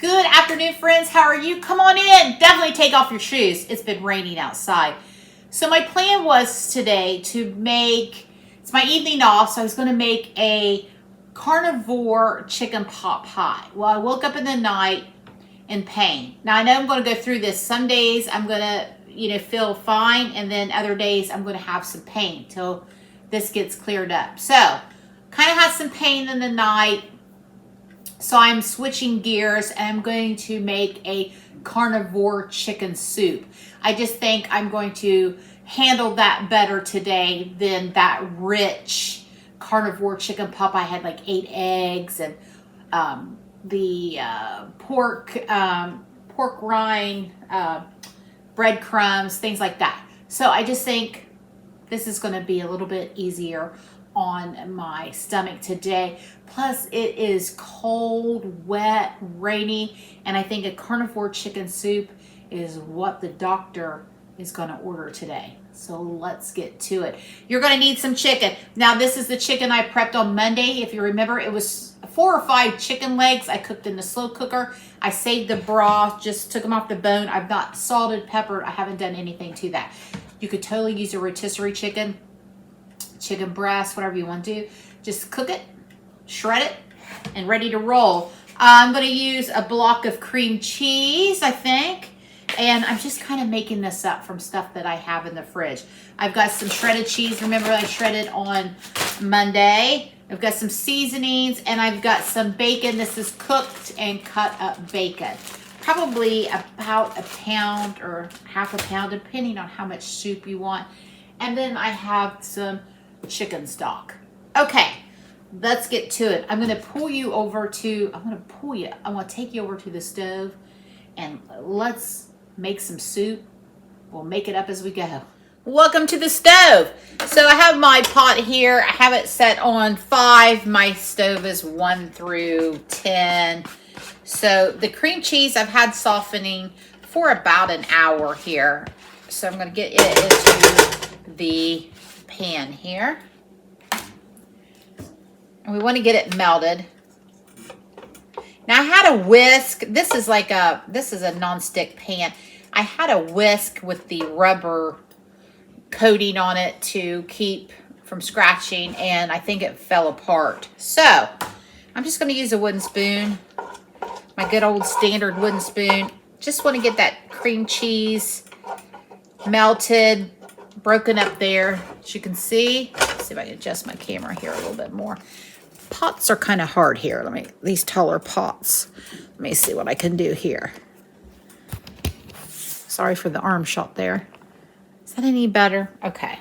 Good afternoon, friends. How are you? Come on in. Definitely take off your shoes. It's been raining outside. So my plan was today to make, it's my evening off, so I was going to make a carnivore chicken pot pie. Well, I woke up in the night in pain. Now, I know I'm going to go through this. Some days I'm going to, feel fine, and then other days I'm going to have some pain till this gets cleared up. So, kind of had some pain in the night. So I'm switching gears and I'm going to make a carnivore chicken soup. I just think I'm going to handle that better today than that rich carnivore chicken pot. I had like 8 eggs and the pork rind, breadcrumbs, things like that. So I just think this is going to be a little bit easier on my stomach today. Plus it is cold, wet, rainy, and I think a carnivore chicken soup is what the doctor is going to order today. So let's get to it. You're going to need some chicken. Now this is the chicken I prepped on Monday. If you remember, it was 4 or 5 chicken legs I cooked in the slow cooker. I saved the broth, just took them off the bone. I've not salted, peppered. I haven't done anything to that. You could totally use a rotisserie chicken breast, whatever you want to do. Just cook it, shred it, and ready to roll. I'm going to use a block of cream cheese, I think. And I'm just kind of making this up from stuff that I have in the fridge. I've got some shredded cheese. Remember, I shredded on Monday. I've got some seasonings, and I've got some bacon. This is cooked and cut up bacon. Probably about a pound or half a pound, depending on how much soup you want. And then I have some chicken stock. Okay, let's get to it. I'm going to pull you over to, I'm going to take you over to the stove and let's make some soup. We'll make it up as we go. Welcome to the stove. So I have my pot here. I have it set on 5. My stove is 1 through 10. So the cream cheese I've had softening for about an hour here. So I'm going to get it into the pan here. And we want to get it melted. Now I had a whisk. This is a non-stick pan. I had a whisk with the rubber coating on it to keep from scratching, and I think it fell apart. So I'm just going to use a wooden spoon, my good old standard wooden spoon. Just want to get that cream cheese melted, broken up there, as you can see. Let's see if I can adjust my camera here a little bit more. Pots are kind of hard here. These taller pots. Let me see what I can do here. Sorry for the arm shot there. Is that any better? Okay.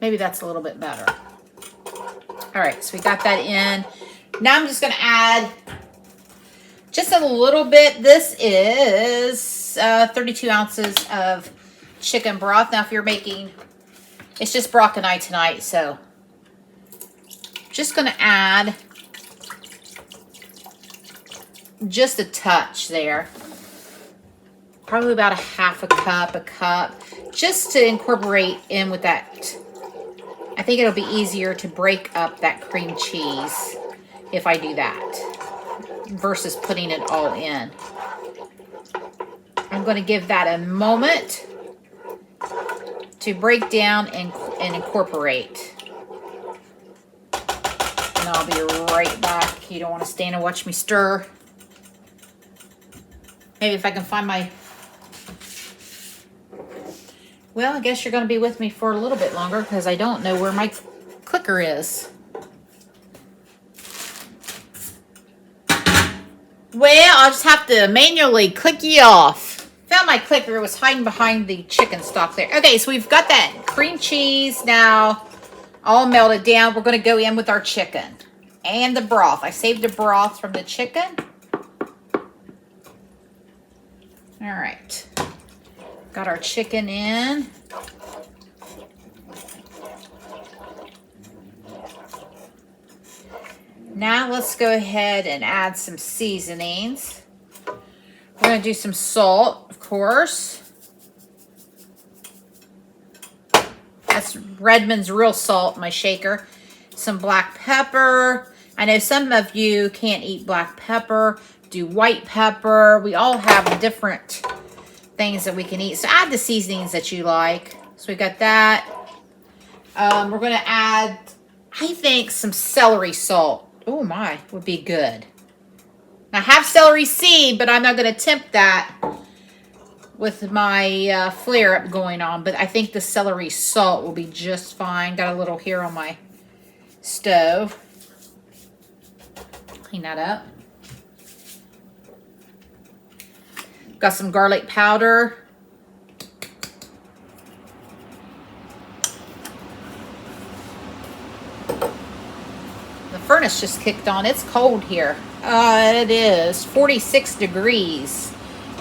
Maybe that's a little bit better. All right, so we got that in. Now I'm just going to add just a little bit. This is 32 ounces of chicken broth. Now, if you're making, it's just Brock and I tonight, so just going to add just a touch there. Probably about a half a cup, just to incorporate in with that. I think it'll be easier to break up that cream cheese if I do that versus putting it all in. I'm going to give that a moment to break down and incorporate. And I'll be right back. You don't want to stand and watch me stir. Maybe if I can find my... Well, I guess you're going to be with me for a little bit longer because I don't know where my clicker is. Well, I'll just have to manually click you off. Found my clicker. It was hiding behind the chicken stock there. Okay, so we've got that cream cheese now all melted down. We're going to go in with our chicken and the broth. I saved the broth from the chicken. All right. Got our chicken in. Now let's go ahead and add some seasonings. We're going to do some salt, of course. That's Redmond's real salt, my shaker. Some black pepper. I know some of you can't eat black pepper, do white pepper. We all have different things that we can eat. So add the seasonings that you like. So we got that. We're going to add, I think, some celery salt. Oh my, would be good. I have celery seed, but I'm not going to tempt that with my flare up going on. But I think the celery salt will be just fine. Got a little here on my stove. Clean that up. Got some garlic powder. The furnace just kicked on. It's cold here. It is 46 degrees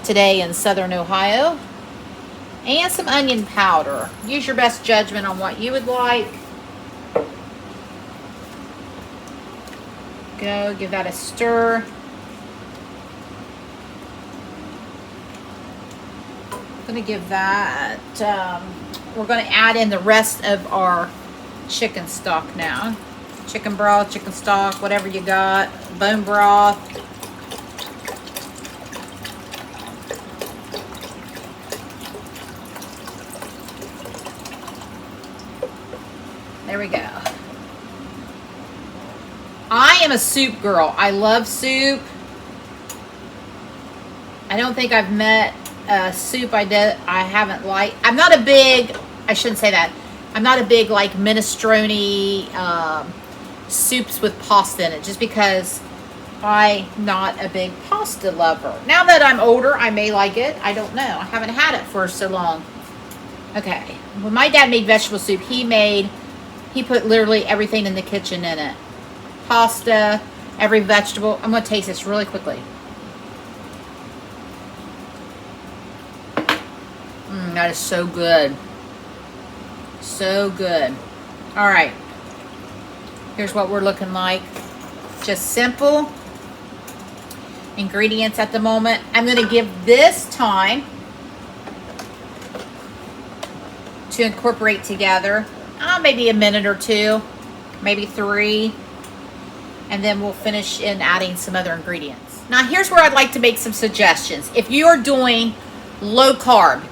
today in southern Ohio. And some onion powder. Use your best judgment on what you would like. Go, give that a stir. I'm gonna give that, we're gonna add in the rest of our chicken stock now. Chicken broth, chicken stock, whatever you got. Bone broth. There we go. I am a soup girl. I love soup. I don't think I've met a soup I haven't liked. I'm not a big, I shouldn't say that. I'm not a big like minestrone soups with pasta in it, just because I'm not a big pasta lover. Now that I'm older, I may like it. I don't know. I haven't had it for so long. Okay. When my dad made vegetable soup, he put literally everything in the kitchen in it. Pasta, every vegetable. I'm going to taste this really quickly. That is so good. So good. All right. Here's what we're looking like. Just simple ingredients at the moment. I'm going to give this time to incorporate together. Maybe a minute or two, maybe 3. And then we'll finish in adding some other ingredients. Now here's where I'd like to make some suggestions. If you are doing low carb,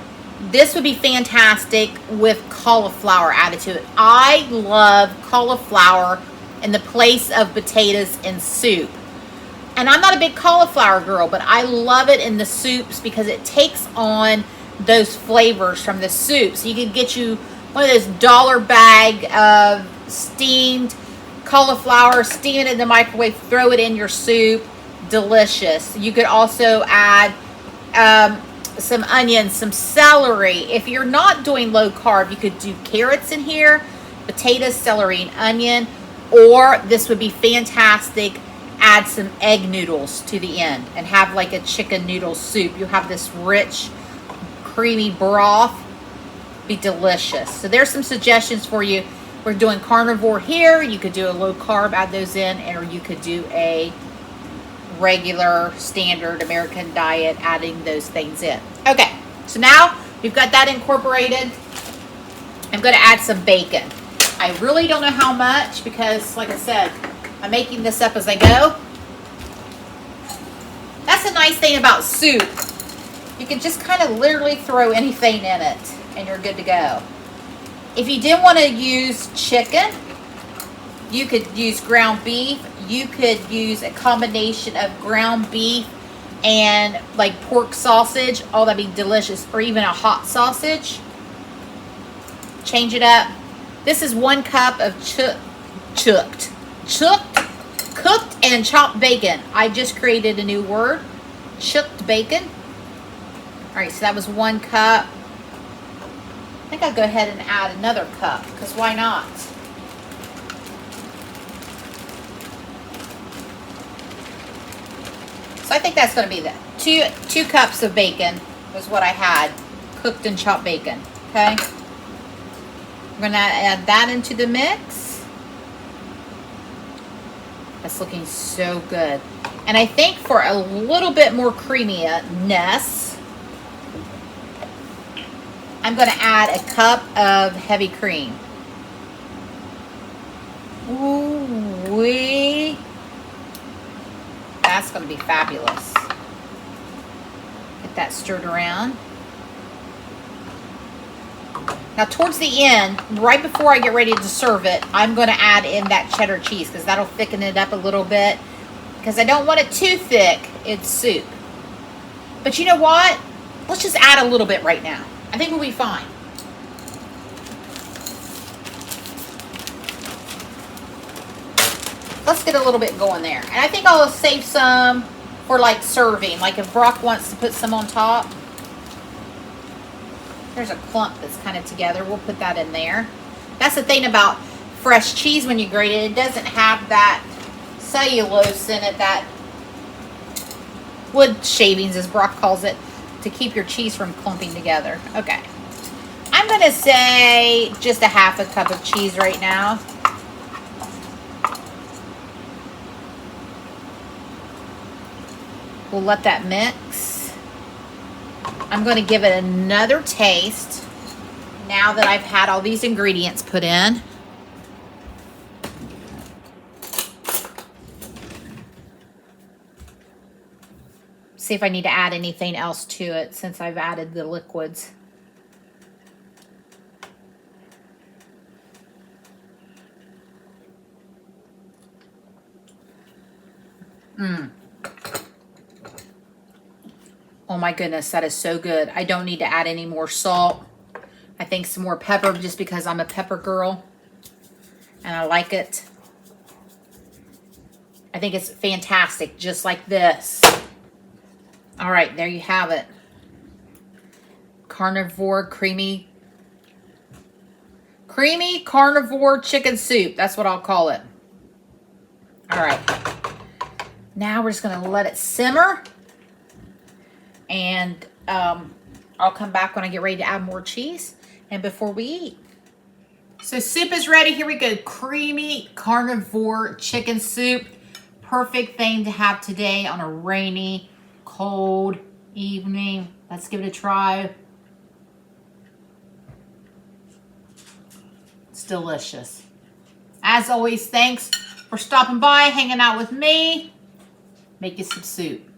this would be fantastic with cauliflower added to it. I love cauliflower in the place of potatoes in soup. And I'm not a big cauliflower girl, but I love it in the soups because it takes on those flavors from the soup. So you can get you one of those dollar bag of steamed cauliflower, steam it in the microwave, throw it in your soup. Delicious. You could also add some onions, some celery. If you're not doing low carb, you could do carrots in here, potatoes, celery, and onion. Or this would be fantastic, add some egg noodles to the end and have like a chicken noodle soup. You'll have this rich, creamy broth. Be delicious. So there's some suggestions for you. We're doing carnivore here. You could do a low carb, add those in, or you could do a regular standard American diet, adding those things in. Okay, so now we've got that incorporated. I'm going to add some bacon. I really don't know how much because, like I said, I'm making this up as I go. That's a nice thing about soup. You can just kind of literally throw anything in it and you're good to go. If you didn't want to use chicken, you could use ground beef. You could use a combination of ground beef and like pork sausage. Oh, that'd be delicious. Or even a hot sausage. Change it up. This is 1 cup of cooked and chopped bacon. I just created a new word. Chooked bacon. All right, so that was 1 cup. I think I'll go ahead and add another cup, because why not? So I think that's going to be that. Two cups of bacon was what I had. Cooked and chopped bacon. Okay. I'm going to add that into the mix. That's looking so good. And I think for a little bit more creaminess, I'm going to add a cup of heavy cream. Ooh-wee. That's going to be fabulous. Get that stirred around. Now, towards the end, right before I get ready to serve it, I'm going to add in that cheddar cheese because that'll thicken it up a little bit. Because I don't want it too thick. It's soup. But you know what? Let's just add a little bit right now. I think we'll be fine. Let's get a little bit going there. And I think I'll save some for like serving. Like if Brock wants to put some on top. There's a clump that's kind of together. We'll put that in there. That's the thing about fresh cheese when you grate it. It doesn't have that cellulose in it, that wood shavings as Brock calls it, to keep your cheese from clumping together. Okay. I'm going to say just a half a cup of cheese right now. We'll let that mix. I'm going to give it another taste now that I've had all these ingredients put in. See if I need to add anything else to it since I've added the liquids. Oh my goodness, that is so good. I don't need to add any more salt. I think some more pepper just because I'm a pepper girl and I like it. I think it's fantastic just like this. All right, there you have it. Carnivore creamy carnivore chicken soup. That's what I'll call it. All right. Now we're just going to let it simmer. And I'll come back when I get ready to add more cheese and before we eat. So soup is ready. Here we go. Creamy carnivore chicken soup. Perfect thing to have today on a rainy, cold evening. Let's give it a try. It's delicious. As always, thanks for stopping by, hanging out with me. Make you some soup.